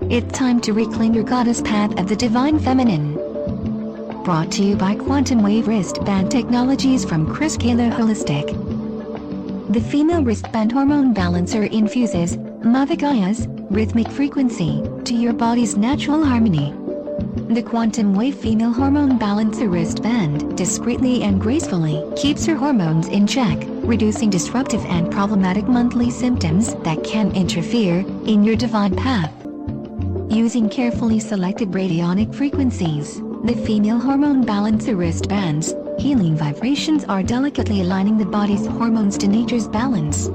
It's time to reclaim your goddess path of the divine feminine. Brought to you by Quantum Wave Wristband Technologies from Kaler Holistic. The female wristband hormone balancer infuses Mother Gaia's rhythmic frequency to your body's natural harmony. The Quantum Wave Female Hormone Balancer wristband discreetly and gracefully keeps your hormones in check, reducing disruptive and problematic monthly symptoms that can interfere in your divine path. Using carefully selected radionic frequencies, the Female Hormone Balancer wristbands healing vibrations are delicately aligning the body's hormones to nature's balance.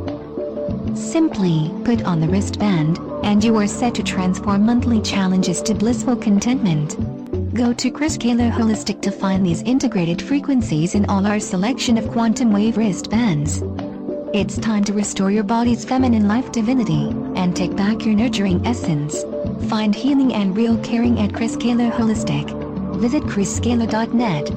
Simply put on the wristband, and you are set to transform monthly challenges to blissful contentment. Go to Kaler Holistic to find these integrated frequencies in all our selection of quantum wave wristbands. It's time to restore your body's feminine life divinity and take back your nurturing essence. Find healing and real caring at Kaler Holistic. Visit chriskaler.net.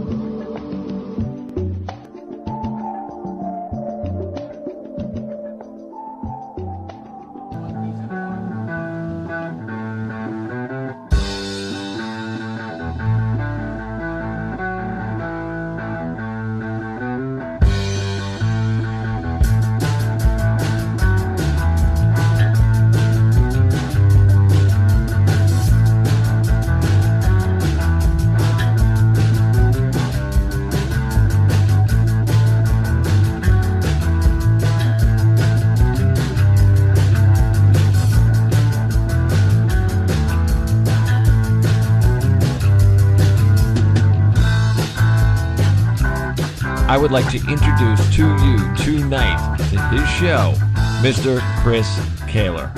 I would like to introduce to you tonight to this show, Mr. Chris Kaler.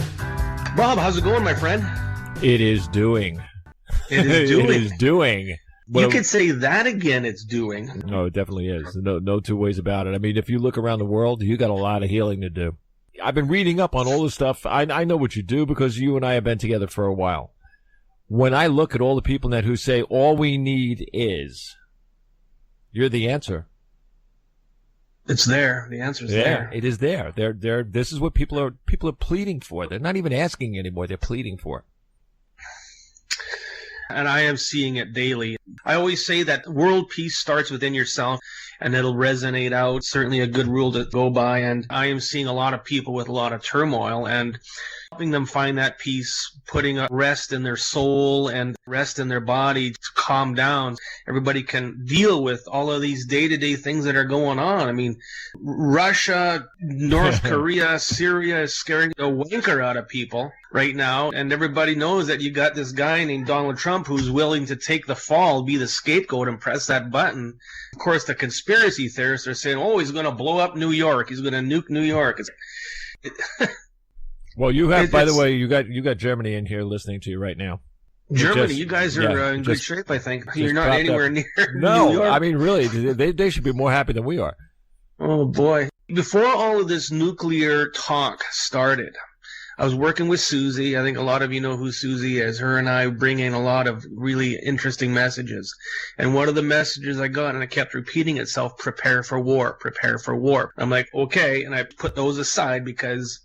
Bob, how's it going, my friend? It is doing. It is doing. It is doing. You could say that again, it's doing. No, it definitely is. No two ways about it. I mean, if you look around the world, you got a lot of healing to do. I've been reading up on all this stuff. I know what you do because you and I have been together for a while. When I look at all the people who say all we need is, you're the answer. It's there. The answer's there. It is there. This is what people are pleading for. They're not even asking anymore. They're pleading for. And I am seeing it daily. I always say that world peace starts within yourself, and it'll resonate out. Certainly a good rule to go by. And I am seeing a lot of people with a lot of turmoil and helping them find that peace, putting a rest in their soul and rest in their body to calm down. Everybody can deal with all of these day-to-day things that are going on. I mean, Russia, North Korea, Syria is scaring the wanker out of people right now. And everybody knows that you got this guy named Donald Trump who's willing to take the fall, be the scapegoat, and press that button. Of course, the conspiracy theorists are saying, oh, he's going to blow up New York. He's going to nuke New York. Well, you have, by the way, you got Germany in here listening to you right now. Germany, you guys are in good shape, I think. You're not anywhere near No, New York. I mean, really, they should be more happy than we are. Oh, boy. Before all of this nuclear talk started, I was working with Susie. I think a lot of you know who Susie is. Her and I bring in a lot of really interesting messages. And one of the messages I got, and it kept repeating itself, prepare for war, prepare for war. I'm like, okay. And I put those aside because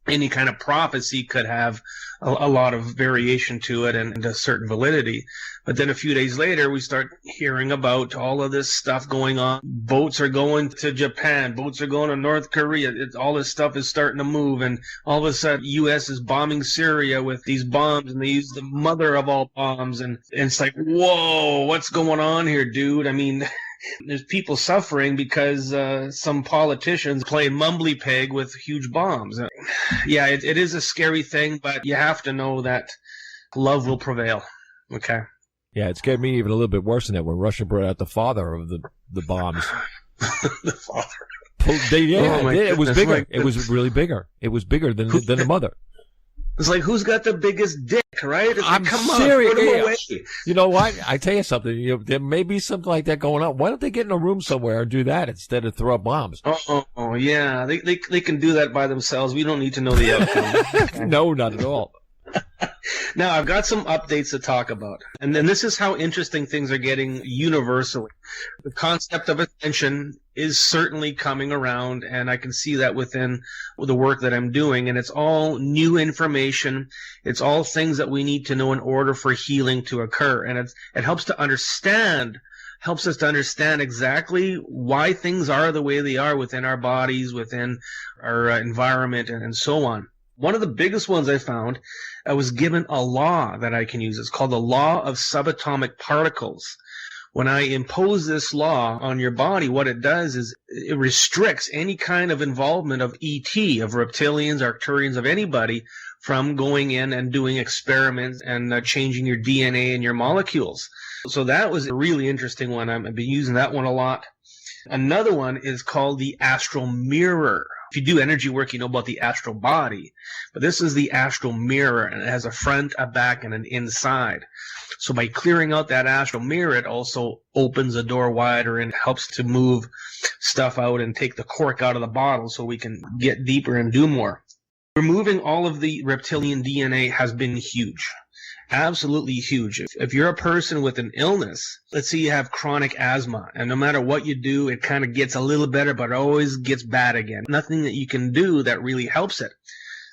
any kind of prophecy could have a lot of variation to it and a certain validity. But then a few days later, we start hearing about all of this stuff going on. Boats are going to Japan. Boats are going to North Korea. All this stuff is starting to move. And all of a sudden, U.S. is bombing Syria with these bombs, and they use the mother of all bombs. And it's like, whoa, what's going on here, dude? I mean, there's people suffering because some politicians play mumbly peg with huge bombs. Yeah, it is a scary thing, but you have to know that love will prevail. Okay. Yeah, it scared me even a little bit worse than that when Russia brought out the father of the bombs. The father. It was bigger. It was really bigger. It was bigger than the mother. It's like, who's got the biggest dick, right? It's I'm like, come serious. on, put him away. You know what? I tell you something. There may be something like that going on. Why don't they get in a room somewhere and do that instead of throw up bombs? Oh, yeah. They can do that by themselves. We don't need to know the outcome. No, not at all. Now, I've got some updates to talk about. And then this is how interesting things are getting universally. The concept of attention is certainly coming around, and I can see that within the work that I'm doing. And it's all new information. It's all things that we need to know in order for healing to occur. And it helps us to understand exactly why things are the way they are within our bodies, within our environment, and so on. One of the biggest ones I found, I was given a law that I can use. It's called the law of subatomic particles. When I impose this law on your body, what it does is it restricts any kind of involvement of ET, of reptilians, Arcturians, of anybody, from going in and doing experiments and changing your DNA and your molecules. So that was a really interesting one. I've been using that one a lot. Another one is called the astral mirror. If you do energy work, you know about the astral body. But this is the astral mirror, and it has a front, a back, and an inside. So by clearing out that astral mirror, it also opens the door wider and helps to move stuff out and take the cork out of the bottle so we can get deeper and do more. Removing all of the reptilian DNA has been huge. Absolutely huge. If you're a person with an illness, let's say you have chronic asthma, and no matter what you do, it kind of gets a little better, but it always gets bad again. Nothing that you can do that really helps it.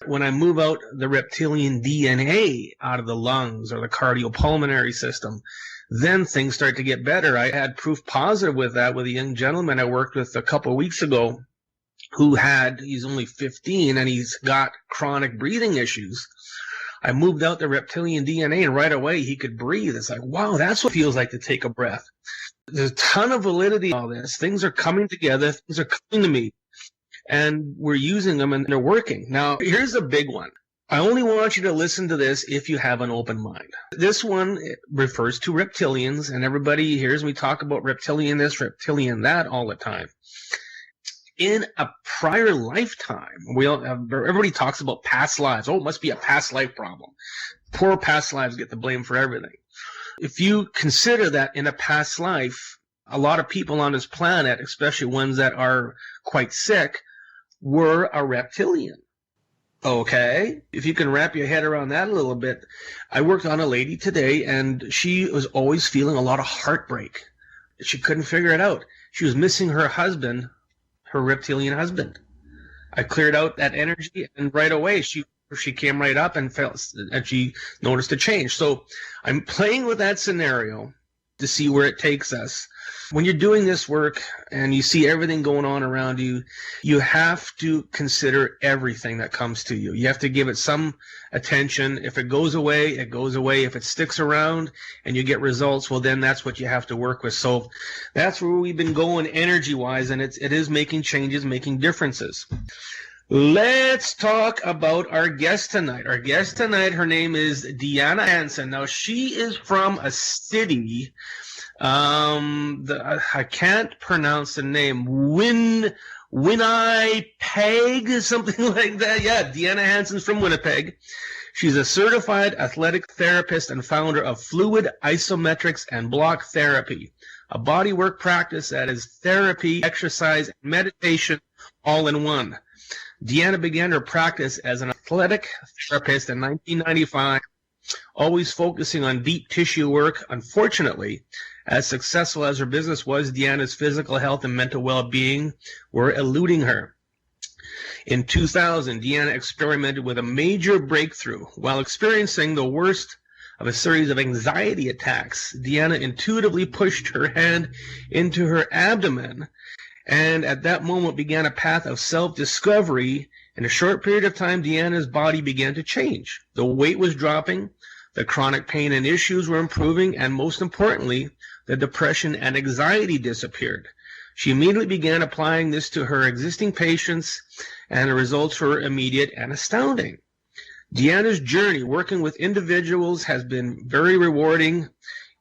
When I move out the reptilian DNA out of the lungs or the cardiopulmonary system, then things start to get better. I had proof positive with that with a young gentleman I worked with a couple of weeks ago he's only 15 and he's got chronic breathing issues. I moved out the reptilian DNA and right away he could breathe. It's like, wow, that's what it feels like to take a breath. There's a ton of validity in all this. Things are coming together. Things are coming to me. And we're using them and they're working. Now, here's a big one. I only want you to listen to this if you have an open mind. This one refers to reptilians, and everybody hears me talk about reptilian this, reptilian that all the time. In a prior lifetime, everybody talks about past lives. Oh, it must be a past life problem. Poor past lives get the blame for everything. If you consider that in a past life, a lot of people on this planet, especially ones that are quite sick, were a reptilian. Okay, if you can wrap your head around that a little bit. I worked on a lady today, and she was always feeling a lot of heartbreak. She couldn't figure it out. She was missing her husband, her reptilian husband. I cleared out that energy, and right away she came right up and she noticed a change. So I'm playing with that scenario to see where it takes us. When you're doing this work and you see everything going on around you, you have to consider everything that comes to you. You have to give it some attention. If it goes away, it goes away. If it sticks around and you get results, well, then that's what you have to work with. So that's where we've been going energy-wise, and it is making changes, making differences. Let's talk about our guest tonight. Our guest tonight, her name is Deanna Hansen. Now, she is from a city, I can't pronounce the name, Winnipeg, something like that. Yeah, Deanna Hansen's from Winnipeg. She's a certified athletic therapist and founder of Fluid Isometrics and Block Therapy, a bodywork practice that is therapy, exercise, and meditation all in one. Deanna began her practice as an athletic therapist in 1995, always focusing on deep tissue work. Unfortunately, as successful as her business was, Deanna's physical health and mental well-being were eluding her. In 2000, Deanna experimented with a major breakthrough. While experiencing the worst of a series of anxiety attacks, Deanna intuitively pushed her hand into her abdomen, and at that moment began a path of self-discovery. In a short period of time, Deanna's body began to change. The weight was dropping, the chronic pain and issues were improving, and most importantly, the depression and anxiety disappeared. She immediately began applying this to her existing patients, and the results were immediate and astounding. Deanna's journey working with individuals has been very rewarding,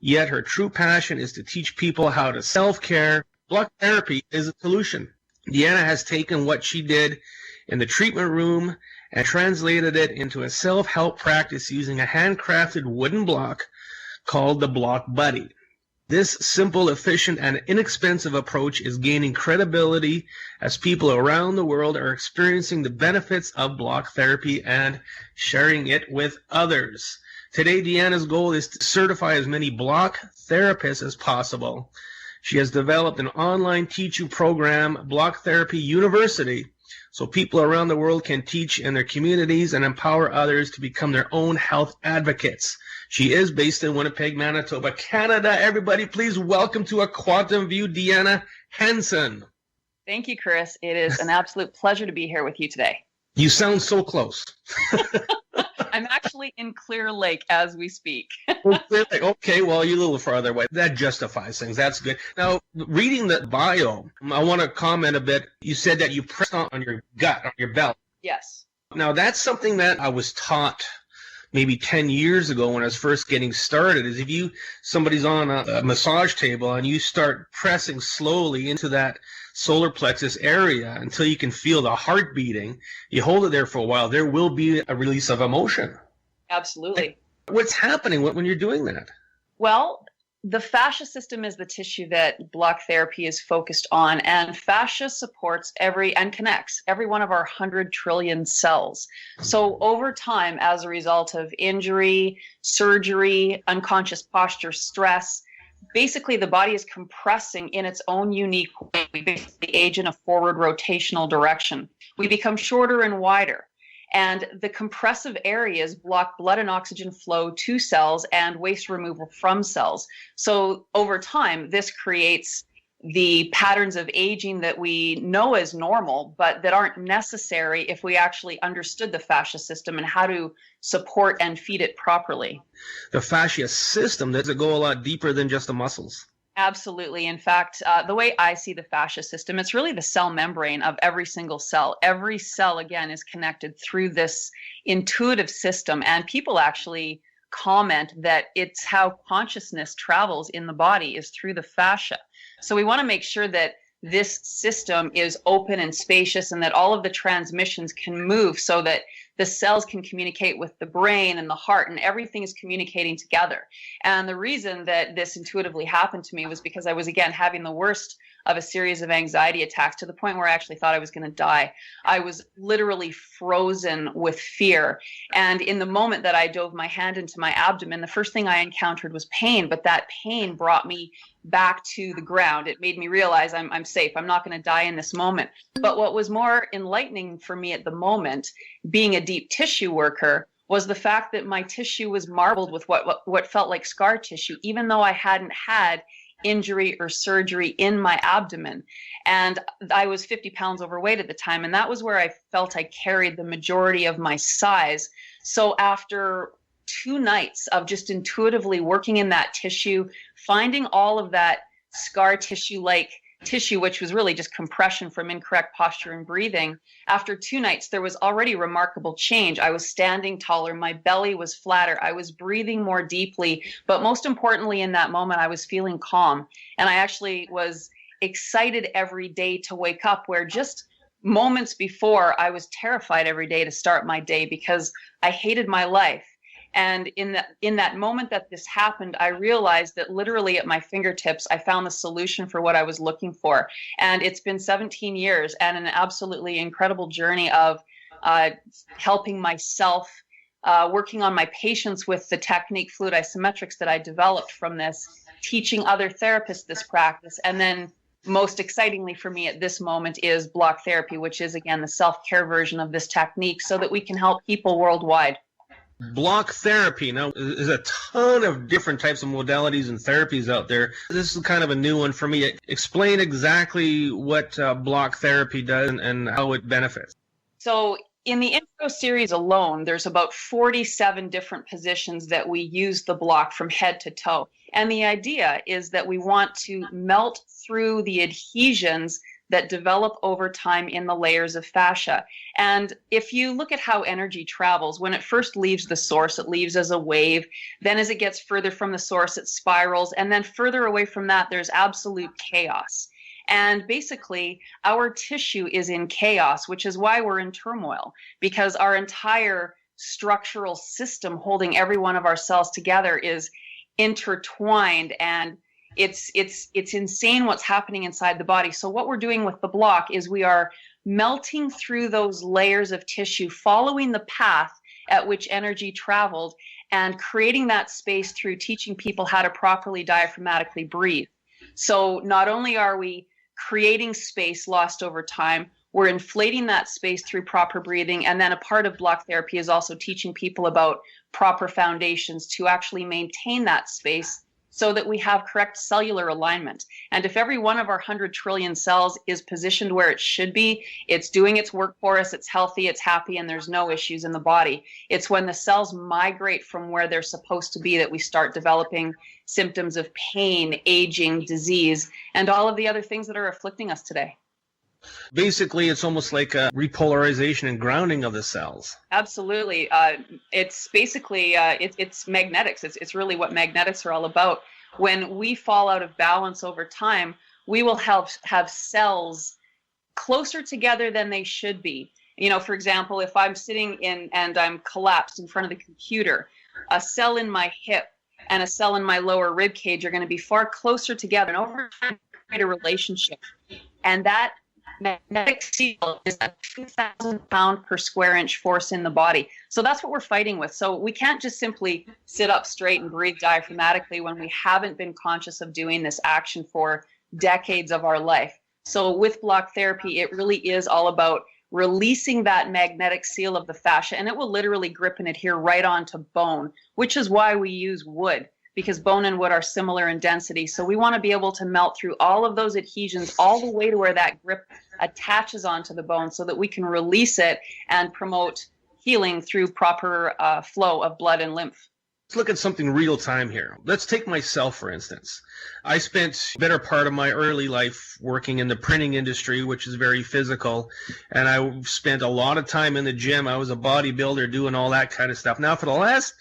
yet her true passion is to teach people how to self-care. Block therapy is a solution. Deanna has taken what she did in the treatment room and translated it into a self-help practice using a handcrafted wooden block called the Block Buddy. This simple, efficient, and inexpensive approach is gaining credibility as people around the world are experiencing the benefits of block therapy and sharing it with others. Today, Deanna's goal is to certify as many block therapists as possible. She has developed an online teaching program, Block Therapy University, so people around the world can teach in their communities and empower others to become their own health advocates. She is based in Winnipeg, Manitoba, Canada. Everybody, please welcome to A Quantum View, Deanna Hansen. Thank you, Chris. It is an absolute pleasure to be here with you today. You sound so close. I'm actually in Clear Lake as we speak. Okay, well, you're a little farther away. That justifies things. That's good. Now, reading the bio, I want to comment a bit. You said that you pressed on your gut, on your belt. Yes. Now, that's something that I was taught maybe 10 years ago when I was first getting started, is if somebody's on a massage table and you start pressing slowly into that solar plexus area until you can feel the heart beating, you hold it there for a while, there will be a release of emotion. Absolutely. What's happening when you're doing that? Well, the fascia system is the tissue that block therapy is focused on, and fascia supports and connects every one of our 100 trillion cells. So over time, as a result of injury, surgery, unconscious posture, stress, basically the body is compressing in its own unique way. We basically age in a forward rotational direction. We become shorter and wider. And the compressive areas block blood and oxygen flow to cells and waste removal from cells. So over time, this creates the patterns of aging that we know as normal, but that aren't necessary if we actually understood the fascia system and how to support and feed it properly. The fascia system, does it go a lot deeper than just the muscles? Absolutely. In fact, the way I see the fascia system, it's really the cell membrane of every single cell. Every cell, again, is connected through this intuitive system. And people actually comment that it's how consciousness travels in the body is through the fascia. So we want to make sure that this system is open and spacious and that all of the transmissions can move so that the cells can communicate with the brain and the heart and everything is communicating together. And the reason that this intuitively happened to me was because I was, again, having the worst of a series of anxiety attacks to the point where I actually thought I was going to die. I was literally frozen with fear. And in the moment that I dove my hand into my abdomen, the first thing I encountered was pain, but that pain brought me back to the ground. It made me realize I'm safe. I'm not going to die in this moment. But what was more enlightening for me at the moment, being a deep tissue worker, was the fact that my tissue was marbled with what felt like scar tissue, even though I hadn't had injury or surgery in my abdomen. And I was 50 pounds overweight at the time. And that was where I felt I carried the majority of my size. So after 2 nights of just intuitively working in that tissue, finding all of that scar tissue-like tissue, which was really just compression from incorrect posture and breathing, after 2 nights, there was already remarkable change. I was standing taller. My belly was flatter. I was breathing more deeply. But most importantly, in that moment, I was feeling calm. And I actually was excited every day to wake up, where just moments before, I was terrified every day to start my day because I hated my life. And in that moment that this happened, I realized that literally at my fingertips, I found the solution for what I was looking for. And it's been 17 years and an absolutely incredible journey of helping myself, working on my patients with the technique fluid isometrics that I developed from this, teaching other therapists this practice. And then most excitingly for me at this moment is block therapy, which is, again, the self-care version of this technique so that we can help people worldwide. Block therapy. Now, there's a ton of different types of modalities and therapies out there. This is kind of a new one for me. Explain exactly what block therapy does and how it benefits. So in the intro series alone, there's about 47 different positions that we use the block from head to toe. And the idea is that we want to melt through the adhesions that develop over time in the layers of fascia. And if you look at how energy travels, when it first leaves the source, it leaves as a wave. Then as it gets further from the source, it spirals. And then further away from that, there's absolute chaos. And basically, our tissue is in chaos, which is why we're in turmoil, because our entire structural system holding every one of our cells together is intertwined and It's insane what's happening inside the body. So what we're doing with the block is we are melting through those layers of tissue, following the path at which energy traveled, and creating that space through teaching people how to properly diaphragmatically breathe. So not only are we creating space lost over time, we're inflating that space through proper breathing. And then a part of block therapy is also teaching people about proper foundations to actually maintain that space so that we have correct cellular alignment. And if every one of our 100 trillion cells is positioned where it should be, it's doing its work for us, it's healthy, it's happy, and there's no issues in the body. It's when the cells migrate from where they're supposed to be that we start developing symptoms of pain, aging, disease, and all of the other things that are afflicting us today. Basically, it's almost like a repolarization and grounding of the cells. Absolutely. It's basically, it's magnetics. It's really what magnetics are all about. When we fall out of balance over time, we will have cells closer together than they should be. You know, for example, if I'm sitting in and I'm collapsed in front of the computer, a cell in my hip and a cell in my lower rib cage are going to be far closer together, and over time create a relationship. And that magnetic field is a 2,000 pound per square inch force in the body. So that's what we're fighting with. So we can't just simply sit up straight and breathe diaphragmatically when we haven't been conscious of doing this action for decades of our life. So with block therapy, it really is all about releasing that magnetic seal of the fascia, and it will literally grip and adhere right onto bone, which is why we use wood, because bone and wood are similar in density. So we want to be able to melt through all of those adhesions all the way to where that grip attaches onto the bone so that we can release it and promote healing through proper flow of blood and lymph. Let's look at something real time here. Let's take myself, for instance. I spent the better part of my early life working in the printing industry, which is very physical, and I spent a lot of time in the gym. I was a bodybuilder doing all that kind of stuff. Now, for the last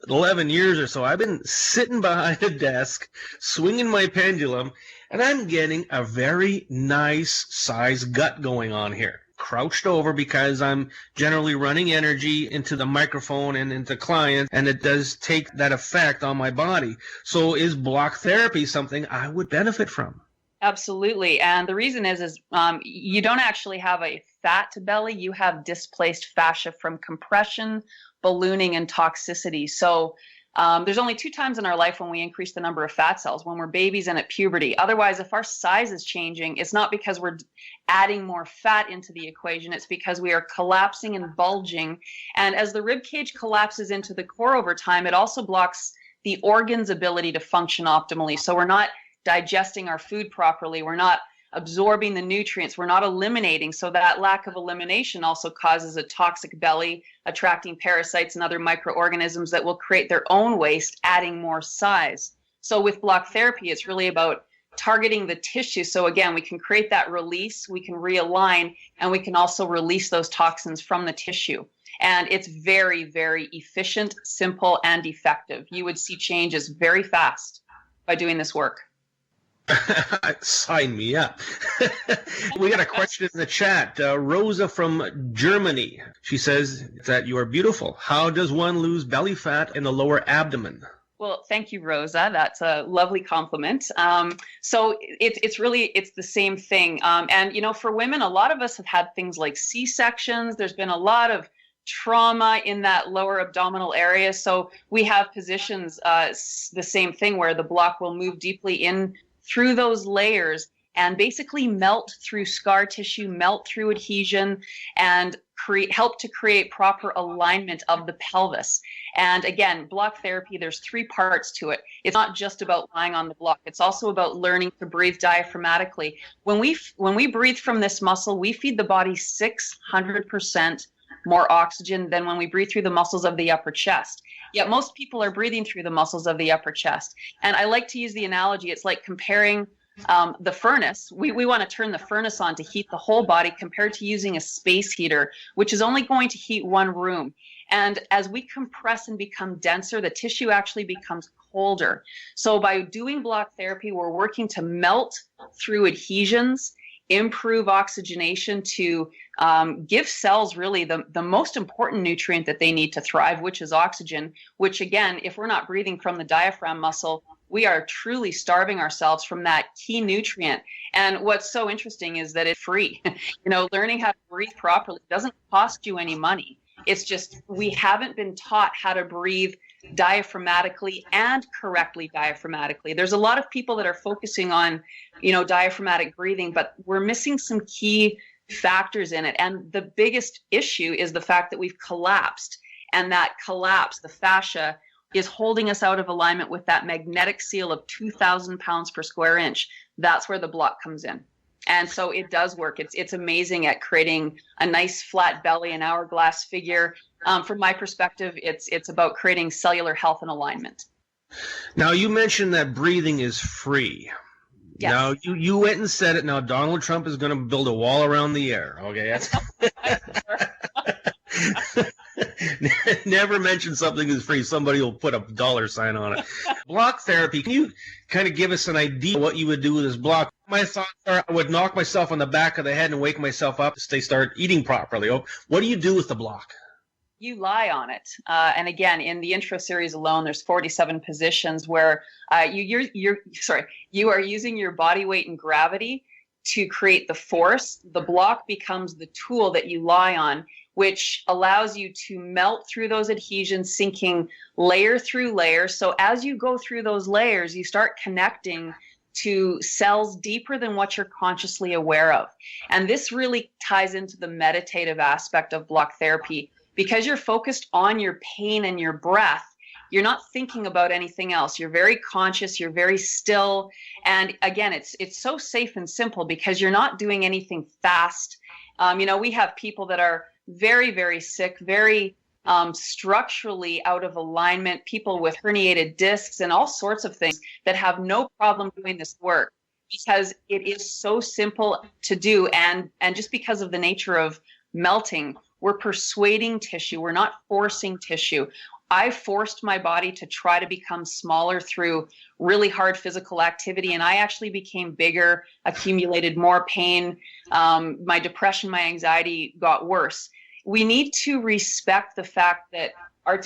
11 years or so, I've been sitting behind a desk, swinging my pendulum, and I'm getting a very nice size gut going on here. Crouched over because I'm generally running energy into the microphone and into clients, and it does take that effect on my body. So is block therapy something I would benefit from? Absolutely. And the reason is you don't actually have a fat belly. You have displaced fascia from compression, ballooning, and toxicity. So there's only 2 times in our life when we increase the number of fat cells, when we're babies and at puberty. Otherwise, if our size is changing, it's not because we're adding more fat into the equation. It's because we are collapsing and bulging. And as the rib cage collapses into the core over time, it also blocks the organ's ability to function optimally. So we're not digesting our food properly. We're not absorbing the nutrients. We're not eliminating. So that lack of elimination also causes a toxic belly, attracting parasites and other microorganisms that will create their own waste, adding more size. So with block therapy, it's really about targeting the tissue. So again, we can create that release, we can realign, and we can also release those toxins from the tissue. And it's very, very efficient, simple, and effective. You would see changes very fast by doing this work. Sign me up. We got a question in the chat. Rosa from Germany. She says that you are beautiful. How does one lose belly fat in the lower abdomen? Well, thank you, Rosa. That's a lovely compliment. So it's the same thing. And, you know, for women, a lot of us have had things like C-sections. There's been a lot of trauma in that lower abdominal area. So we have positions, the same thing, where the block will move deeply in through those layers and basically melt through scar tissue, melt through adhesion, and help to create proper alignment of the pelvis. And again, block therapy, there's 3 parts to it. It's not just about lying on the block. It's also about learning to breathe diaphragmatically. When we breathe from this muscle, we feed the body 600% more oxygen than when we breathe through the muscles of the upper chest. Yet most people are breathing through the muscles of the upper chest. And I like to use the analogy, it's like comparing the furnace. We want to turn the furnace on to heat the whole body, compared to using a space heater, which is only going to heat one room. And as we compress and become denser, the tissue actually becomes colder. So by doing block therapy, we're working to melt through adhesions, improve oxygenation to give cells really the most important nutrient that they need to thrive, which is oxygen, which again, if we're not breathing from the diaphragm muscle, we are truly starving ourselves from that key nutrient. And what's so interesting is that it's free. Learning how to breathe properly doesn't cost you any money. It's just we haven't been taught how to breathe diaphragmatically and correctly diaphragmatically. There's a lot of people that are focusing on, diaphragmatic breathing, but we're missing some key factors in it. And the biggest issue is the fact that we've collapsed, and that collapse, the fascia, is holding us out of alignment with that magnetic seal of 2,000 pounds per square inch. That's where the block comes in. And so it does work. It's amazing at creating a nice flat belly, an hourglass figure. From my perspective, it's about creating cellular health and alignment. Now, you mentioned that breathing is free. Yes. Now, you went and said it. Now, Donald Trump is going to build a wall around the air. Okay. Never mention something is free. Somebody will put a $sign on it. Block therapy. Can you kind of give us an idea what you would do with this block? My thoughts are I would knock myself on the back of the head and wake myself up to start eating properly. What do you do with the block? You lie on it. And again, in the intro series alone, there's 47 positions where you are using your body weight and gravity to create the force. The block becomes the tool that you lie on, which allows you to melt through those adhesions, sinking layer through layer. So as you go through those layers, you start connecting to cells deeper than what you're consciously aware of. And this really ties into the meditative aspect of block therapy. Because you're focused on your pain and your breath, you're not thinking about anything else. You're very conscious, you're very still. And again, it's so safe and simple because you're not doing anything fast. We have people that are very, very sick, very structurally out of alignment, people with herniated discs and all sorts of things that have no problem doing this work because it is so simple to do. And just because of the nature of melting, we're persuading tissue. We're not forcing tissue. I forced my body to try to become smaller through really hard physical activity, and I actually became bigger, accumulated more pain. My depression, my anxiety got worse. We need to respect the fact that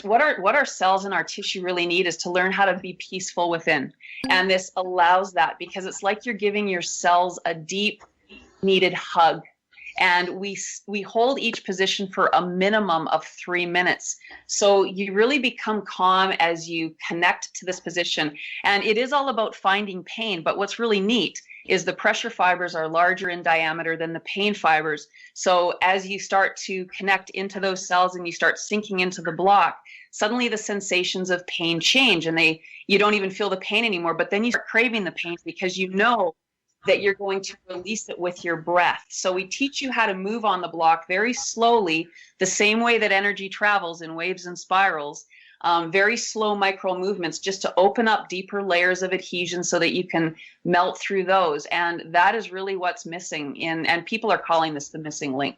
what our cells and our tissue really need is to learn how to be peaceful within. And this allows that because it's like you're giving your cells a deep, needed hug. And we hold each position for a minimum of 3 minutes. So you really become calm as you connect to this position. And it is all about finding pain. But what's really neat is the pressure fibers are larger in diameter than the pain fibers. So as you start to connect into those cells and you start sinking into the block, suddenly the sensations of pain change and you don't even feel the pain anymore. But then you start craving the pain because you know that you're going to release it with your breath. So we teach you how to move on the block very slowly, the same way that energy travels in waves and spirals, very slow micro movements just to open up deeper layers of adhesion so that you can melt through those. And that is really what's missing and people are calling this the missing link.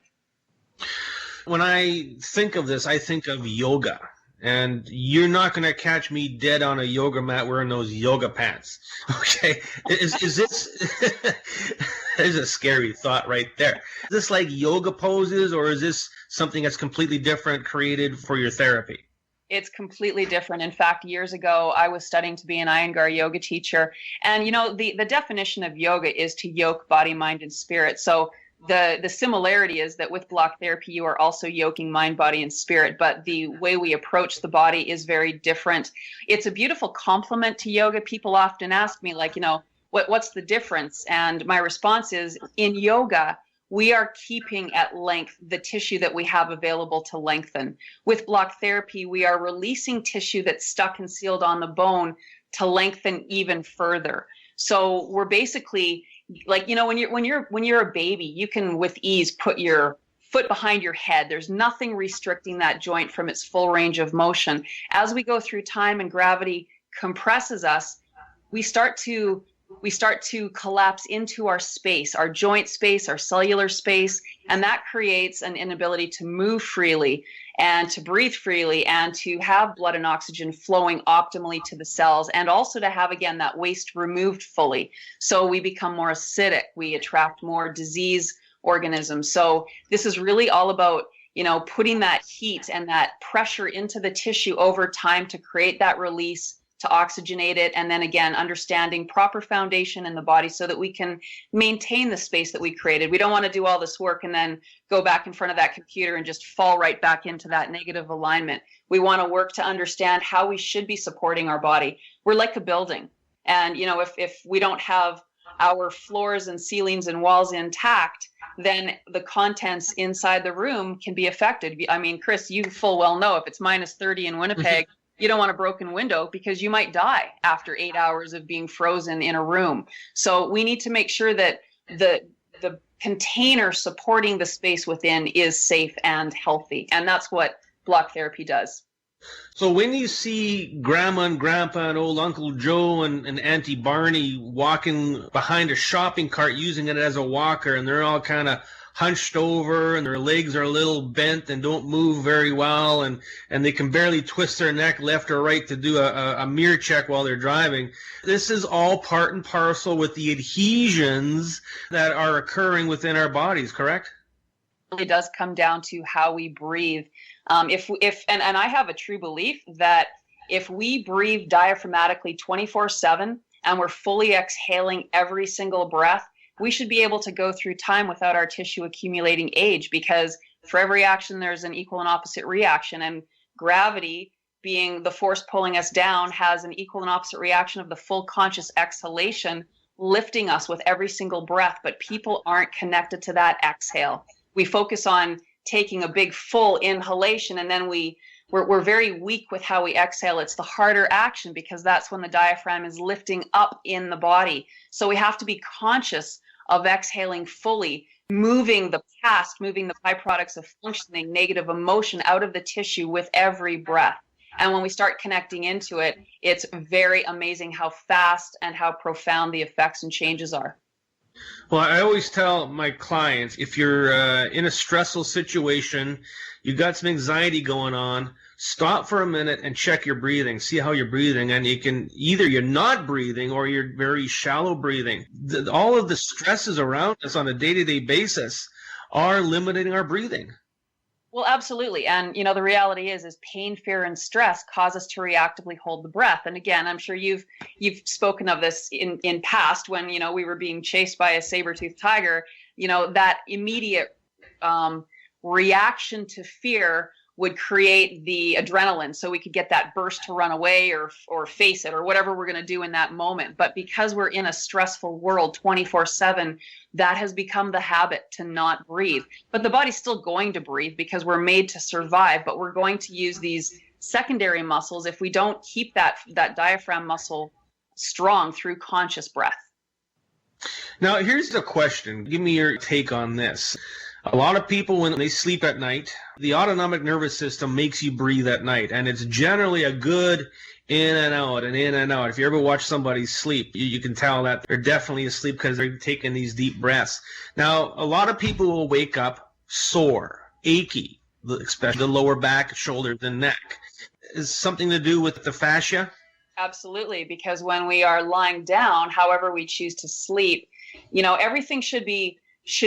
When I think of this, I think of yoga. And you're not going to catch me dead on a yoga mat wearing those yoga pants. Okay. Is this there's a scary thought right there. Is this like yoga poses or is this something that's completely different created for your therapy? It's completely different. In fact, years ago, I was studying to be an Iyengar yoga teacher. And, the definition of yoga is to yoke body, mind, and spirit. So the similarity is that with block therapy, you are also yoking mind, body, and spirit, but the way we approach the body is very different. It's a beautiful complement to yoga. People often ask me, what's the difference? And my response is, in yoga, we are keeping at length the tissue that we have available to lengthen. With block therapy, we are releasing tissue that's stuck and sealed on the bone to lengthen even further. So we're basically when you're a baby, you can with ease put your foot behind your head. There's nothing restricting that joint from its full range of motion. As we go through time and gravity compresses us, we start to collapse into our space, our joint space, our cellular space, and that creates an inability to move freely and to breathe freely and to have blood and oxygen flowing optimally to the cells, and also to have, again, that waste removed fully. So we become more acidic, we attract more disease organisms. So this is really all about, putting that heat and that pressure into the tissue over time to create that release to oxygenate it, and then again, understanding proper foundation in the body so that we can maintain the space that we created. We don't want to do all this work and then go back in front of that computer and just fall right back into that negative alignment. We want to work to understand how we should be supporting our body. We're like a building. And, if we don't have our floors and ceilings and walls intact, then the contents inside the room can be affected. I mean, Chris, you full well know if it's minus 30 in Winnipeg, you don't want a broken window because you might die after 8 hours of being frozen in a room. So we need to make sure that the container supporting the space within is safe and healthy. And that's what block therapy does. So when you see Grandma and Grandpa and old Uncle Joe and Auntie Barney walking behind a shopping cart using it as a walker, and they're all kind of hunched over and their legs are a little bent and don't move very well, and they can barely twist their neck left or right to do a mirror check while they're driving. This is all part and parcel with the adhesions that are occurring within our bodies, correct? It really does come down to how we breathe. And I have a true belief that if we breathe diaphragmatically 24/7 and we're fully exhaling every single breath, we should be able to go through time without our tissue accumulating age, because for every action, there's an equal and opposite reaction. And gravity, being the force pulling us down, has an equal and opposite reaction of the full conscious exhalation, lifting us with every single breath. But people aren't connected to that exhale. We focus on taking a big full inhalation, and then we're very weak with how we exhale. It's the harder action because that's when the diaphragm is lifting up in the body. So we have to be conscious of exhaling fully, moving the byproducts of functioning, negative emotion out of the tissue with every breath. And when we start connecting into it, it's very amazing how fast and how profound the effects and changes are. Well, I always tell my clients, if you're in a stressful situation, you got some anxiety going on, stop for a minute and check your breathing, see how you're breathing, and you can either you're not breathing or you're very shallow breathing. All of the stresses around us on a day-to-day basis are limiting our breathing. Well, absolutely. And, the reality is pain, fear, and stress cause us to reactively hold the breath. And again, I'm sure you've spoken of this in past when, we were being chased by a saber-toothed tiger, that immediate reaction to fear would create the adrenaline so we could get that burst to run away or face it or whatever we're going to do in that moment. But because we're in a stressful world 24/7, that has become the habit to not breathe. But the body's still going to breathe because we're made to survive, but we're going to use these secondary muscles if we don't keep that diaphragm muscle strong through conscious breath. Now, here's the question. Give me your take on this. A lot of people, when they sleep at night, the autonomic nervous system makes you breathe at night, and it's generally a good in and out and in and out. If you ever watch somebody sleep, you can tell that they're definitely asleep because they're taking these deep breaths. Now, a lot of people will wake up sore, achy, especially the lower back, shoulders, and neck. Is something to do with the fascia? Absolutely, because when we are lying down, however we choose to sleep, everything should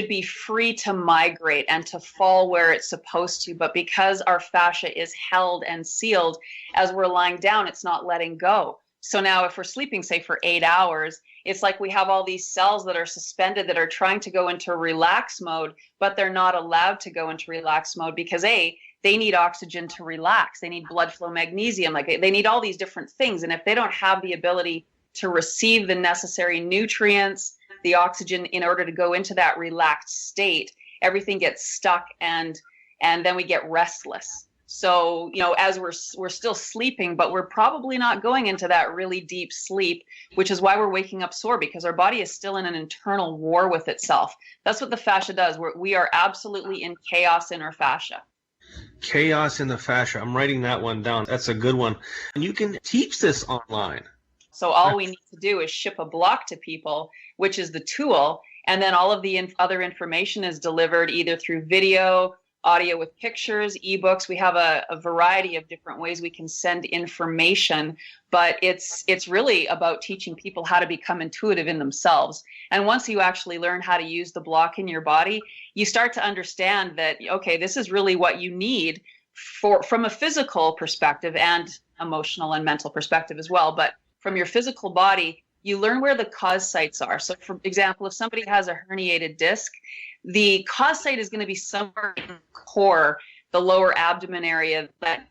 be free to migrate and to fall where it's supposed to. But because our fascia is held and sealed, as we're lying down, it's not letting go. So now if we're sleeping, say, for 8 hours, it's like we have all these cells that are suspended that are trying to go into relax mode, but they're not allowed to go into relax mode because they need oxygen to relax. They need blood flow, magnesium, they need all these different things. And if they don't have the ability to receive the necessary nutrients, the oxygen in order to go into that relaxed state, everything gets stuck and then we get restless. So, as we're still sleeping, but we're probably not going into that really deep sleep, which is why we're waking up sore, because our body is still in an internal war with itself. That's what the fascia does. We are absolutely in chaos in our fascia. Chaos in the fascia. I'm writing that one down. That's a good one. And you can teach this online. So all we need to do is ship a block to people, which is the tool, and then all of the other information is delivered either through video, audio with pictures, ebooks. We have a variety of different ways we can send information, but it's really about teaching people how to become intuitive in themselves. And once you actually learn how to use the block in your body, you start to understand that, okay, this is really what you need from a physical perspective and emotional and mental perspective as well, but from your physical body, you learn where the cause sites are. So for example, if somebody has a herniated disc, the cause site is going to be somewhere in the core, the lower abdomen area, that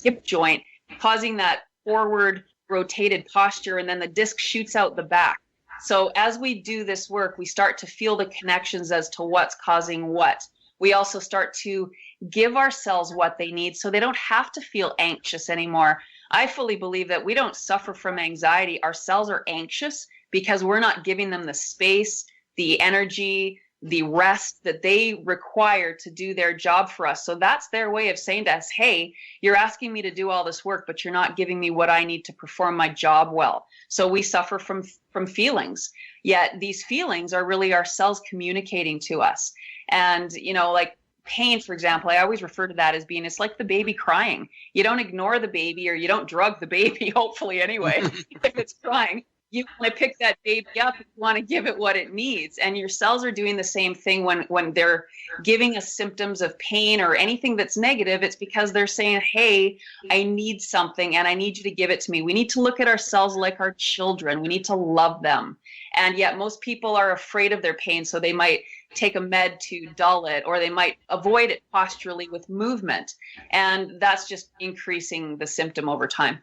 hip joint, causing that forward rotated posture, and then the disc shoots out the back. So as we do this work, we start to feel the connections as to what's causing what. We also start to give our cells what they need so they don't have to feel anxious anymore. I fully believe that we don't suffer from anxiety. Our cells are anxious because we're not giving them the space, the energy, the rest that they require to do their job for us. So that's their way of saying to us, hey, you're asking me to do all this work, but you're not giving me what I need to perform my job well. So we suffer from feelings, yet these feelings are really our cells communicating to us. And, you know, like pain, for example, I always refer to that as being, it's like the baby crying. You don't ignore the baby, or you don't drug the baby, hopefully anyway, if it's crying. You want to pick that baby up, you want to give it what it needs. And your cells are doing the same thing when they're giving us symptoms of pain or anything that's negative. It's because they're saying, hey, I need something and I need you to give it to me. We need to look at our cells like our children. We need to love them. And yet most people are afraid of their pain, so they might take a med to dull it, or they might avoid it posturally with movement. And that's just increasing the symptom over time.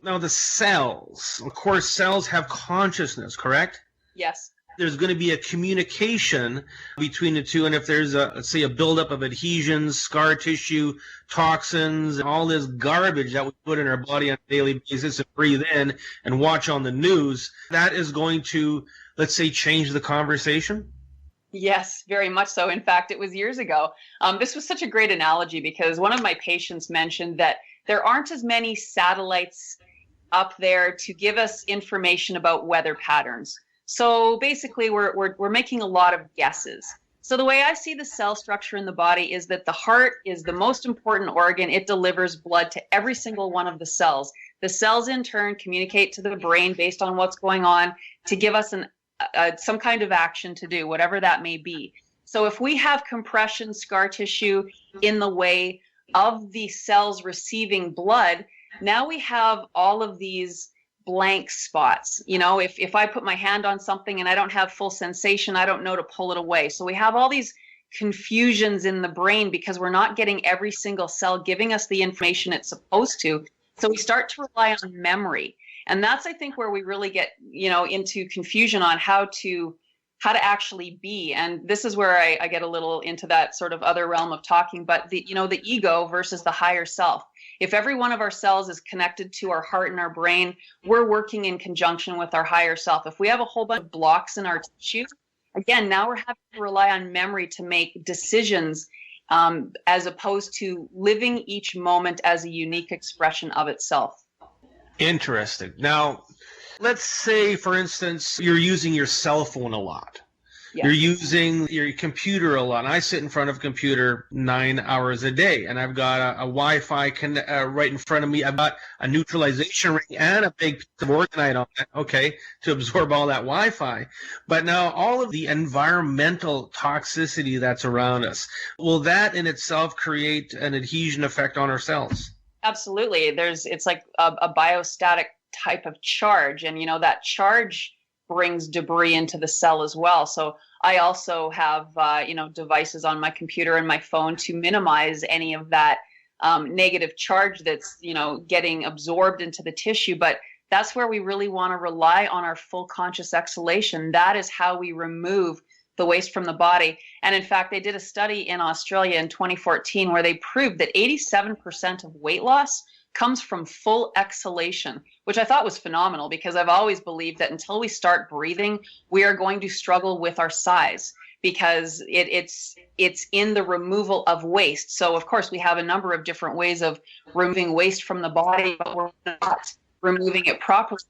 Now, the cells, of course, cells have consciousness, correct? Yes. There's going to be a communication between the two. And if there's let's say, a buildup of adhesions, scar tissue, toxins, all this garbage that we put in our body on a daily basis and breathe in and watch on the news, that is going to, let's say, change the conversation? Yes, very much so. In fact, it was years ago. This was such a great analogy because one of my patients mentioned that there aren't as many satellites up there to give us information about weather patterns. So basically, we're making a lot of guesses. So the way I see the cell structure in the body is that the heart is the most important organ. It delivers blood to every single one of the cells. The cells in turn communicate to the brain based on what's going on to give us some kind of action to do, whatever that may be. So if we have compression, scar tissue in the way of the cells receiving blood, now we have all of these blank spots. You know, if I put my hand on something and I don't have full sensation, I don't know to pull it away. So we have all these confusions in the brain because we're not getting every single cell giving us the information it's supposed to. So we start to rely on memory. And that's, I think, where we really get, you know, into confusion on how to actually be. And this is where I get a little into that sort of other realm of talking, but the ego versus the higher self. If every one of our cells is connected to our heart and our brain, we're working in conjunction with our higher self. If we have a whole bunch of blocks in our tissue, again, now we're having to rely on memory to make decisions, as opposed to living each moment as a unique expression of itself. Interesting. Now, let's say, for instance, you're using your cell phone a lot. Yes. You're using your computer a lot. And I sit in front of a computer 9 hours a day, and I've got a Wi-Fi right in front of me. I've got a neutralization ring and a big piece of orgonite on it, okay, to absorb all that Wi-Fi. But now all of the environmental toxicity that's around us, will that in itself create an adhesion effect on our cells? Absolutely. It's like a biostatic type of charge, and that charge brings debris into the cell as well. So I also have devices on my computer and my phone to minimize any of that negative charge that's getting absorbed into the tissue. But that's where we really want to rely on our full conscious exhalation. That is how we remove the waste from the body. And in fact, they did a study in Australia in 2014 where they proved that 87% of weight loss comes from full exhalation, which I thought was phenomenal, because I've always believed that until we start breathing, we are going to struggle with our size, because it's in the removal of waste. So of course we have a number of different ways of removing waste from the body, but we're not removing it properly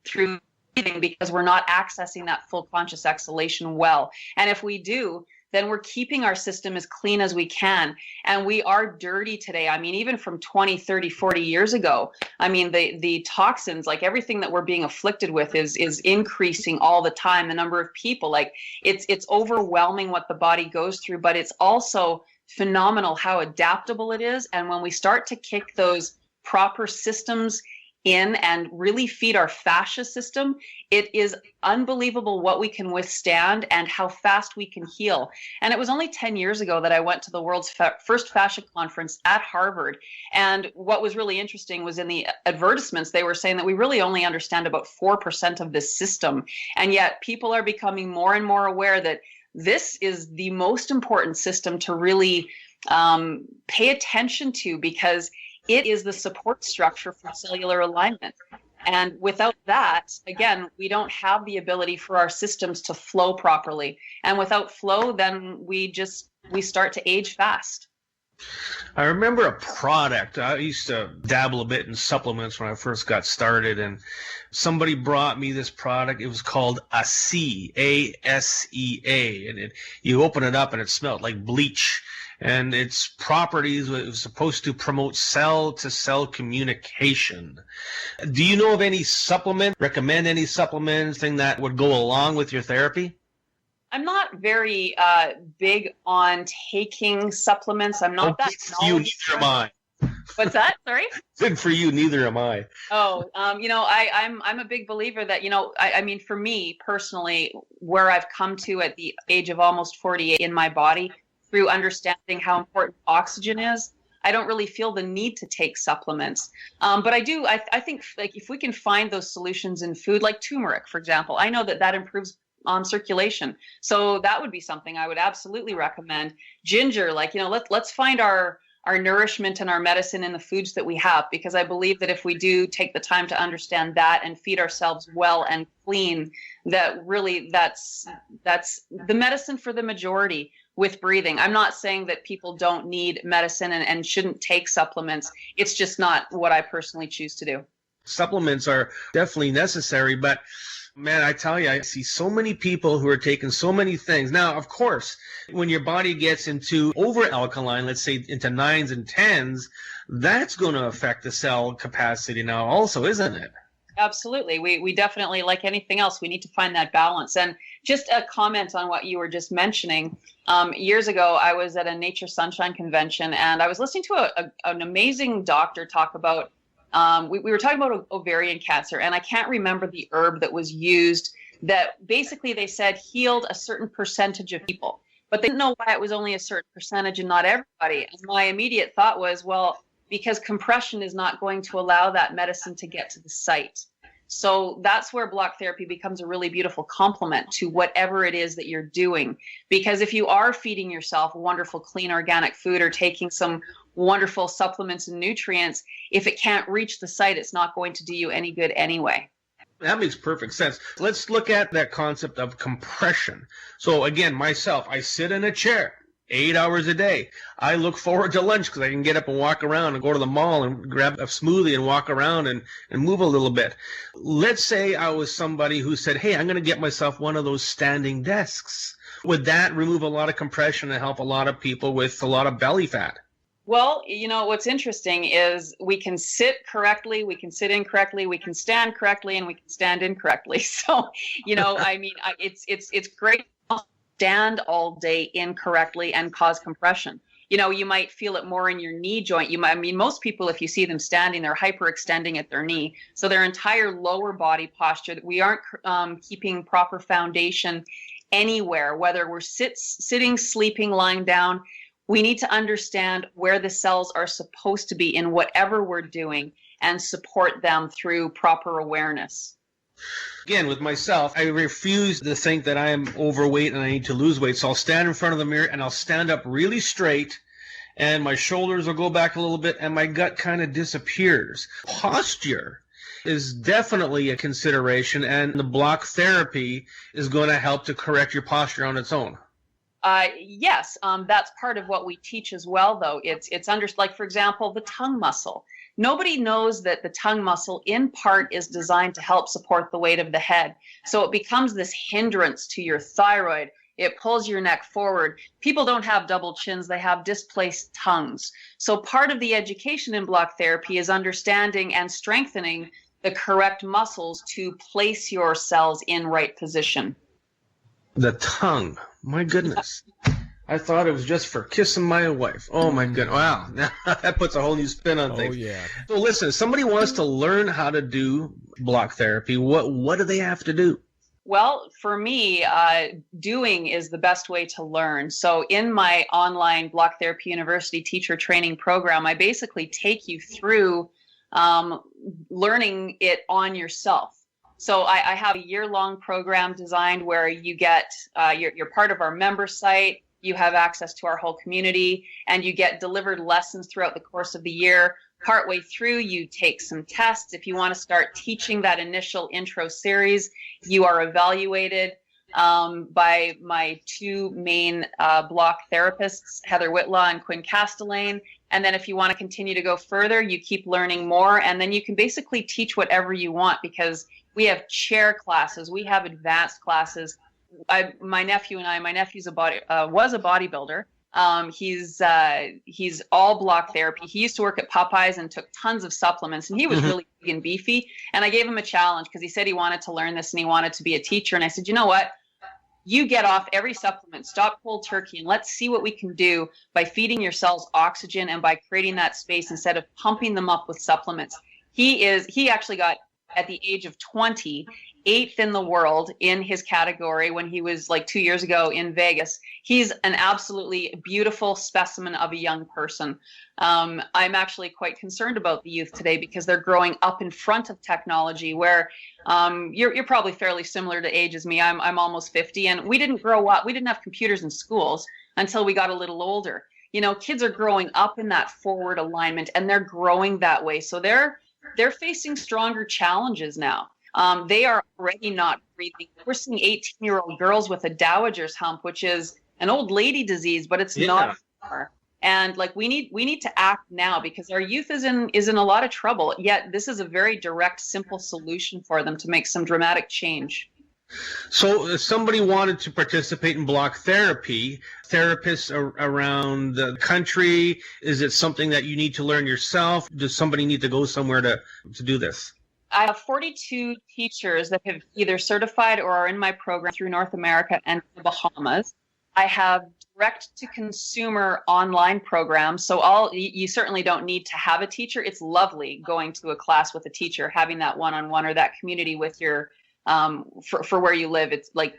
through breathing because we're not accessing that full conscious exhalation well. And if we do, then we're keeping our system as clean as we can. And we are dirty today. I mean, even from 20, 30, 40 years ago, I mean, the toxins, like everything that we're being afflicted with is increasing all the time. The number of people, like it's overwhelming what the body goes through, but it's also phenomenal how adaptable it is. And when we start to kick those proper systems in and really feed our fascia system, it is unbelievable what we can withstand and how fast we can heal. And it was only 10 years ago that I went to the world's first fascia conference at Harvard. And what was really interesting was in the advertisements, they were saying that we really only understand about 4% of this system. And yet people are becoming more and more aware that this is the most important system to really pay attention to, because it is the support structure for cellular alignment. And without that, again, we don't have the ability for our systems to flow properly. And without flow, then we start to age fast. I remember a product. I used to dabble a bit in supplements when I first got started, and somebody brought me this product. It was called ASEA, A-S-E-A, and you open it up and it smelled like bleach. And its properties, it was supposed to promote cell-to-cell communication. Do you know of any supplement, recommend any supplements, thing that would go along with your therapy? I'm not very big on taking supplements. I'm not that knowledgeable. Neither am I. What's that? Sorry? Good for you. Neither am I. Oh, I'm a big believer that, I mean, for me personally, where I've come to at the age of almost 48 in my body, through understanding how important oxygen is, I don't really feel the need to take supplements. But I do, I think, like, if we can find those solutions in food, like turmeric, for example, I know that improves circulation. So that would be something I would absolutely recommend. Ginger, let's find our nourishment and our medicine in the foods that we have, because I believe that if we do take the time to understand that and feed ourselves well and clean, that really that's the medicine for the majority. With breathing, I'm not saying that people don't need medicine and shouldn't take supplements. It's just not what I personally choose to do. Supplements are definitely necessary, but man, I tell you, I see so many people who are taking so many things. Now, of course, when your body gets into over-alkaline, let's say into 9s and 10s, that's going to affect the cell capacity now also, isn't it? Absolutely. We definitely, like anything else, we need to find that balance. And just a comment on what you were just mentioning. Years ago, I was at a Nature Sunshine convention, and I was listening to an amazing doctor talk about, we were talking about ovarian cancer, and I can't remember the herb that was used that basically they said healed a certain percentage of people, but they didn't know why it was only a certain percentage and not everybody. And my immediate thought was, well, because compression is not going to allow that medicine to get to the site. So that's where block therapy becomes a really beautiful complement to whatever it is that you're doing. Because if you are feeding yourself wonderful, clean, organic food or taking some wonderful supplements and nutrients, if it can't reach the site, it's not going to do you any good anyway. That makes perfect sense. Let's look at that concept of compression. So again, myself, I sit in a chair 8 hours a day. I look forward to lunch because I can get up and walk around and go to the mall and grab a smoothie and walk around and move a little bit. Let's say I was somebody who said, hey, I'm going to get myself one of those standing desks. Would that remove a lot of compression and help a lot of people with a lot of belly fat? Well, what's interesting is we can sit correctly, we can sit incorrectly, we can stand correctly, and we can stand incorrectly. So, I mean, it's great to stand all day incorrectly and cause compression. You might feel it more in your knee joint. Most people, if you see them standing, they're hyperextending at their knee. So their entire lower body posture, that we aren't keeping proper foundation anywhere, whether we're sitting, sleeping, lying down. We need to understand where the cells are supposed to be in whatever we're doing and support them through proper awareness. Again, with myself, I refuse to think that I am overweight and I need to lose weight. So I'll stand in front of the mirror and I'll stand up really straight and my shoulders will go back a little bit and my gut kind of disappears. Posture is definitely a consideration, and the block therapy is going to help to correct your posture on its own. Yes, that's part of what we teach as well, though. It's like, for example, the tongue muscle. Nobody knows that the tongue muscle in part is designed to help support the weight of the head. So it becomes this hindrance to your thyroid. It pulls your neck forward. People don't have double chins, they have displaced tongues. So part of the education in block therapy is understanding and strengthening the correct muscles to place your cells in right position. The tongue. My goodness. I thought it was just for kissing my wife. Oh my goodness. Wow. That puts a whole new spin on things. Oh, yeah. So listen, if somebody wants to learn how to do block therapy, what do they have to do? Well, for me, doing is the best way to learn. So in my online Block Therapy University teacher training program, I basically take you through learning it on yourself. So I have a year-long program designed where you get, you're part of our member site, you have access to our whole community, and you get delivered lessons throughout the course of the year. Partway through, you take some tests. If you want to start teaching that initial intro series, you are evaluated by my two main block therapists, Heather Whitlaw and Quinn Castellane. And then if you want to continue to go further, you keep learning more, and then you can basically teach whatever you want, because we have chair classes, we have advanced classes. My nephew's was a bodybuilder. He's all block therapy. He used to work at Popeyes and took tons of supplements, and he was really big and beefy. And I gave him a challenge because he said he wanted to learn this and he wanted to be a teacher. And I said, you know what? You get off every supplement, stop cold turkey, and let's see what we can do by feeding your cells oxygen and by creating that space instead of pumping them up with supplements. He actually got, at the age of 20, 8th in the world in his category when he was like 2 years ago in Vegas. He's an absolutely beautiful specimen of a young person. I'm actually quite concerned about the youth today because they're growing up in front of technology where you're probably fairly similar to age as me. I'm almost 50, and we didn't grow up. We didn't have computers in schools until we got a little older. You know, kids are growing up in that forward alignment, and they're growing that way. So they're facing stronger challenges now. They are already not breathing. We're seeing 18-year-old girls with a dowager's hump, which is an old lady disease, but it's not anymore. And like we need to act now because our youth is in a lot of trouble. Yet this is a very direct, simple solution for them to make some dramatic change. So if somebody wanted to participate in block therapy, therapists around the country, is it something that you need to learn yourself? Does somebody need to go somewhere to do this? I have 42 teachers that have either certified or are in my program through North America and the Bahamas. I have direct-to-consumer online programs, so you certainly don't need to have a teacher. It's lovely going to a class with a teacher, having that one-on-one or that community with your for where you live. It's like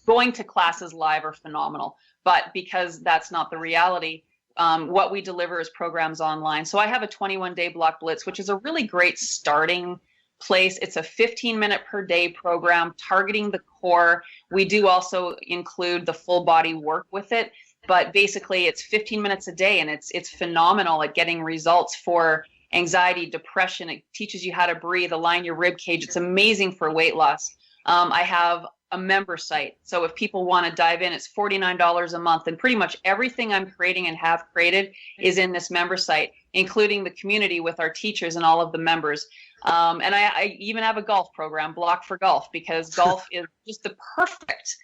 going to classes live are phenomenal, but because that's not the reality, what we deliver is programs online. So I have a 21-day block blitz, which is a really great starting place. It's a 15-minute per day program targeting the core. We do also include the full body work with it, but basically it's 15 minutes a day, and it's phenomenal at getting results for anxiety, depression. It teaches you how to breathe, align your rib cage. It's amazing for weight loss. I have a member site. So if people want to dive in, it's $49 a month. And pretty much everything I'm creating and have created is in this member site, including the community with our teachers and all of the members. And I even have a golf program, Block for Golf, because golf is just the perfect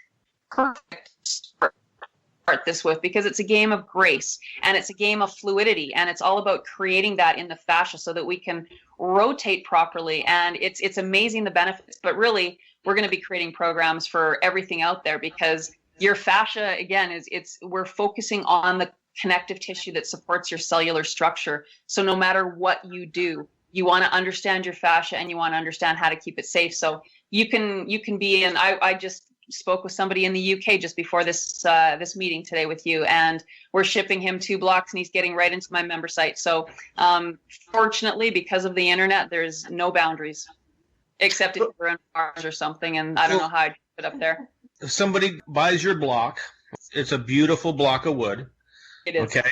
start this with, because it's a game of grace and it's a game of fluidity, and it's all about creating that in the fascia so that we can rotate properly. And it's amazing the benefits, but really we're going to be creating programs for everything out there, because your fascia, again, we're focusing on the connective tissue that supports your cellular structure. So no matter what you do, you want to understand your fascia and you want to understand how to keep it safe. So you can be in, I just spoke with somebody in the UK just before this meeting today with you, and we're shipping him 2 blocks and he's getting right into my member site. So fortunately, because of the internet, there's no boundaries, except if you're in cars or something, and I don't know how I'd put it up there. If somebody buys your block, it's a beautiful block of wood. It is. Okay.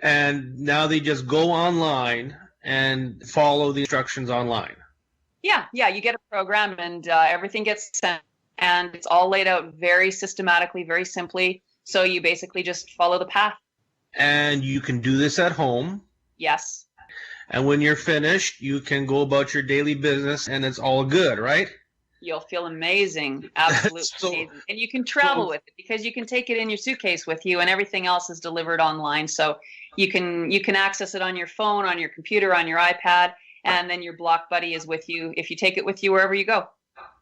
And now they just go online and follow the instructions online. Yeah, you get a program and everything gets sent, and it's all laid out very systematically, very simply. So you basically just follow the path. And you can do this at home. Yes. And when you're finished, you can go about your daily business and it's all good, right? You'll feel amazing. Absolutely amazing. And you can travel with it because you can take it in your suitcase with you, and everything else is delivered online. So you can access it on your phone, on your computer, on your iPad, and then your block buddy is with you if you take it with you wherever you go.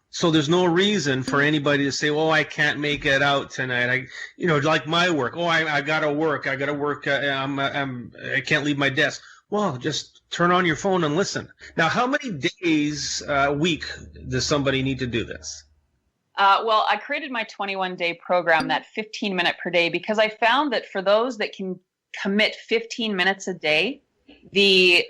So there's no reason for anybody to say, "Oh, I can't make it out tonight." Like my work. "Oh, I gotta work. I gotta work. I can't leave my desk." Well, just turn on your phone and listen. Now, how many days a week does somebody need to do this? Well, I created my 21-day program, that 15-minute per day, because I found that for those that can commit 15 minutes a day, the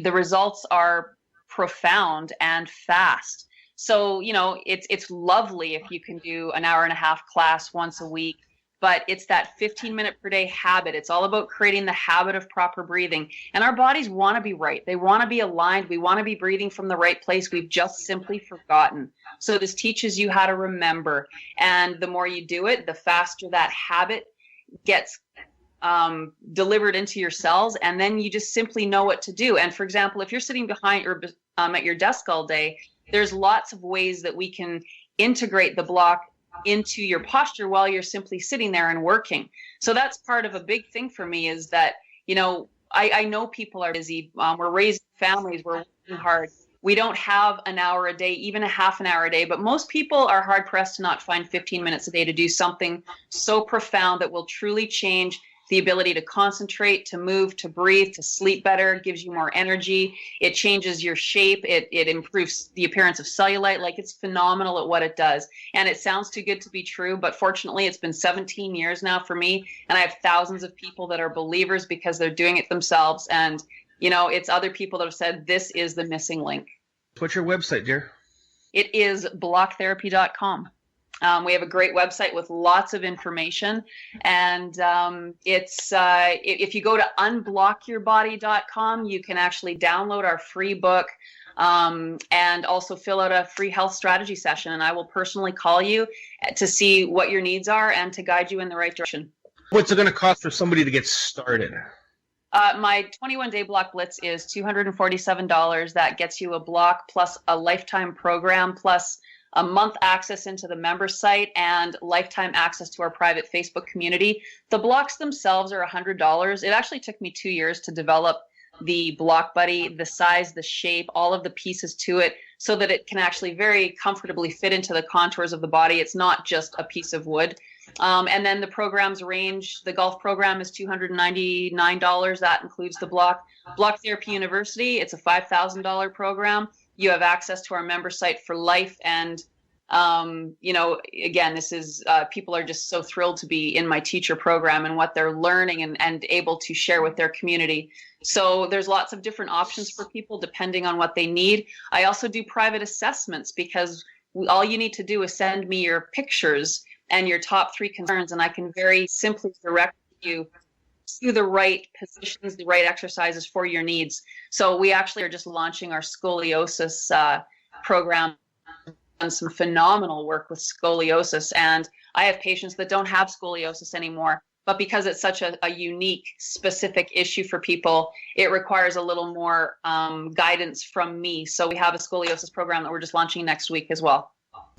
results are profound and fast. So, it's lovely if you can do an hour and a half class once a week, but it's that 15-minute per day habit. It's all about creating the habit of proper breathing. And our bodies want to be right. They want to be aligned. We want to be breathing from the right place. We've just simply forgotten. So this teaches you how to remember. And the more you do it, the faster that habit gets delivered into your cells, and then you just simply know what to do. And for example, if you're sitting behind or at your desk all day, there's lots of ways that we can integrate the block into your posture while you're simply sitting there and working. So that's part of a big thing for me, is that, I know people are busy. We're raising families. We're working hard. We don't have an hour a day, even a half an hour a day, but most people are hard pressed to not find 15 minutes a day to do something so profound that will truly change the ability to concentrate, to move, to breathe, to sleep better, gives you more energy. It changes your shape. It improves the appearance of cellulite. Like, it's phenomenal at what it does. And it sounds too good to be true, but fortunately it's been 17 years now for me. And I have thousands of people that are believers because they're doing it themselves. And, it's other people that have said, this is the missing link. What's your website, dear? It is blocktherapy.com. We have a great website with lots of information, and if you go to unblockyourbody.com, you can actually download our free book and also fill out a free health strategy session, and I will personally call you to see what your needs are and to guide you in the right direction. What's it going to cost for somebody to get started? My 21-day block blitz is $247. That gets you a block plus a lifetime program plus a month access into the member site and lifetime access to our private Facebook community. The blocks themselves are $100. It actually took me 2 years to develop the Block Buddy, the size, the shape, all of the pieces to it, so that it can actually very comfortably fit into the contours of the body. It's not just a piece of wood. And then the programs range. The golf program is $299. That includes the block. Block Therapy University, it's a $5,000 program. You have access to our member site for life. And, again, this is, people are just so thrilled to be in my teacher program and what they're learning and able to share with their community. So there's lots of different options for people depending on what they need. I also do private assessments because all you need to do is send me your pictures and your top 3 concerns, and I can very simply direct you to the right positions, the right exercises for your needs. So we actually are just launching our scoliosis program, done some phenomenal work with scoliosis. And I have patients that don't have scoliosis anymore, but because it's such a unique, specific issue for people, it requires a little more guidance from me. So we have a scoliosis program that we're just launching next week as well.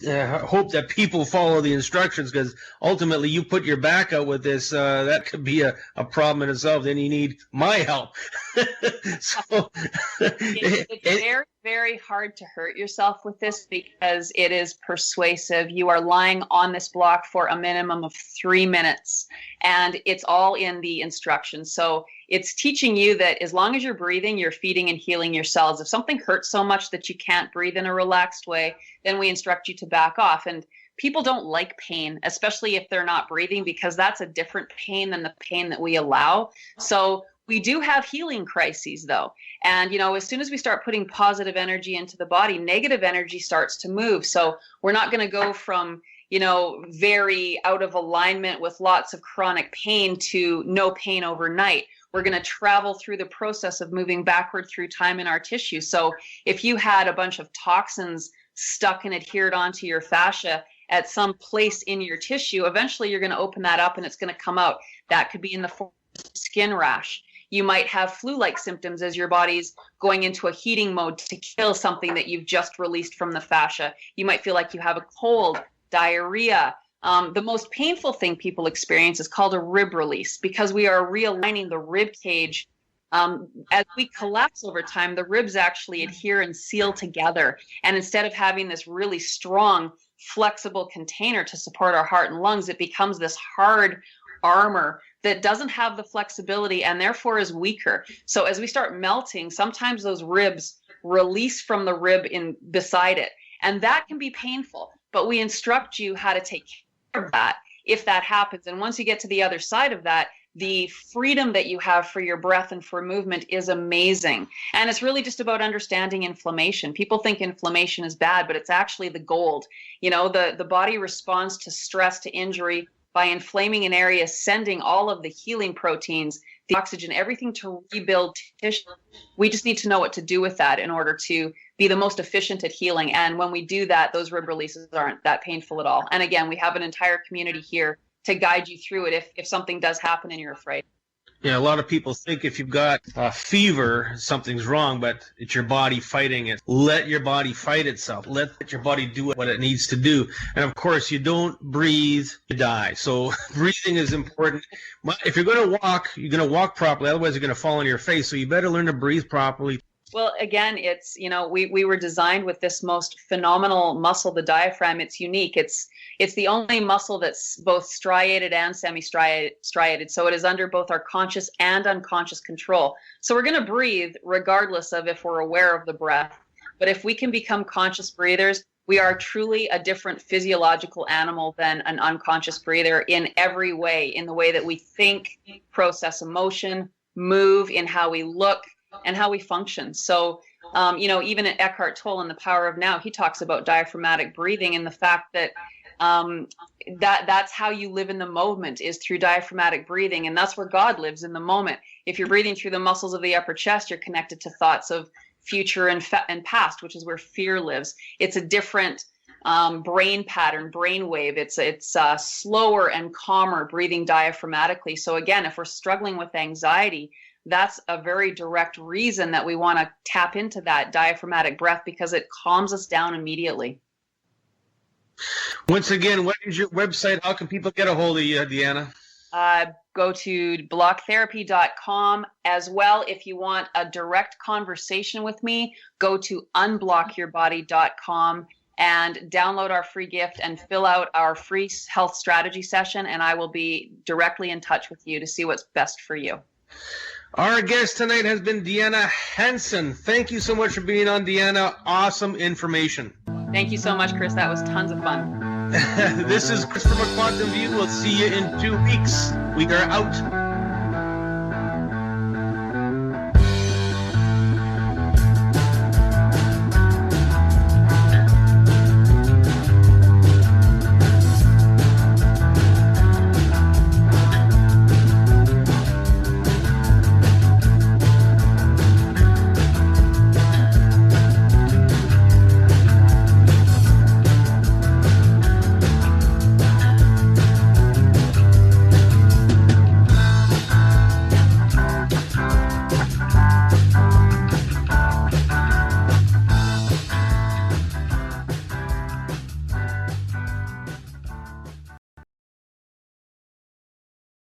I hope that people follow the instructions, because ultimately you put your back out with this, that could be a problem in itself. Then you need my help. So it's very, very hard to hurt yourself with this because it is persuasive. You are lying on this block for a minimum of 3 minutes, and it's all in the instructions. So it's teaching you that as long as you're breathing, you're feeding and healing your cells. If something hurts so much that you can't breathe in a relaxed way, then we instruct you to back off. And people don't like pain, especially if they're not breathing, because that's a different pain than the pain that we allow. So we do have healing crises, though. And, as soon as we start putting positive energy into the body, negative energy starts to move. So we're not going to go from, very out of alignment with lots of chronic pain to no pain overnight. We're going to travel through the process of moving backward through time in our tissue. So if you had a bunch of toxins stuck and adhered onto your fascia at some place in your tissue, eventually you're going to open that up and it's going to come out. That could be in the form of skin rash. You might have flu-like symptoms as your body's going into a heating mode to kill something that you've just released from the fascia. You might feel like you have a cold, diarrhea. The most painful thing people experience is called a rib release, because we are realigning the rib cage as we collapse over time, the ribs actually adhere and seal together. And instead of having this really strong, flexible container to support our heart and lungs, it becomes this hard armor that doesn't have the flexibility and therefore is weaker. So as we start melting, sometimes those ribs release from the rib in beside it. And that can be painful, but we instruct you how to take care of that if that happens. And once you get to the other side of that, the freedom that you have for your breath and for movement is amazing. And it's really just about understanding inflammation. People think inflammation is bad, but it's actually the gold. You know, the body responds to stress, to injury by inflaming an area, sending all of the healing proteins, the oxygen, everything to rebuild tissue. We just need to know what to do with that in order to be the most efficient at healing. And when we do that, those rib releases aren't that painful at all. And again, we have an entire community here to guide you through it if something does happen and you're afraid. Yeah, a lot of people think if you've got a fever, something's wrong, but it's your body fighting it. Let your body fight itself. Let your body do what it needs to do. And of course, you don't breathe, you die. So breathing is important. If you're going to walk, you're going to walk properly. Otherwise, you're going to fall on your face. So you better learn to breathe properly. Well, again, it's, you know, we were designed with this most phenomenal muscle, the diaphragm. It's unique. It's the only muscle that's both striated and semi-striated. So it is under both our conscious and unconscious control. So we're going to breathe regardless of if we're aware of the breath. But if we can become conscious breathers, we are truly a different physiological animal than an unconscious breather in every way, in the way that we think, process emotion, move, in how we look, and how we function. So, you know, even at Eckhart Tolle in The Power of Now, he talks about diaphragmatic breathing and the fact that that's how you live in the moment, is through diaphragmatic breathing. And that's where God lives, in the moment. If you're breathing through the muscles of the upper chest, you're connected to thoughts of future and past, which is where fear lives. It's a different brain pattern, brain wave. It's slower and calmer breathing diaphragmatically. So again, if we're struggling with anxiety, that's a very direct reason that we want to tap into that diaphragmatic breath, because it calms us down immediately. Once again, what is your website? How can people get a hold of you, Deanna? Go to blocktherapy.com. As well, if you want a direct conversation with me, go to unblockyourbody.com and download our free gift and fill out our free health strategy session, and I will be directly in touch with you to see what's best for you. Our guest tonight has been Deanna Hansen. Thank you so much for being on, Deanna. Awesome information. Thank you so much, Chris. That was tons of fun. This is Chris from A Quantum View. We'll see you in 2 weeks. We are out.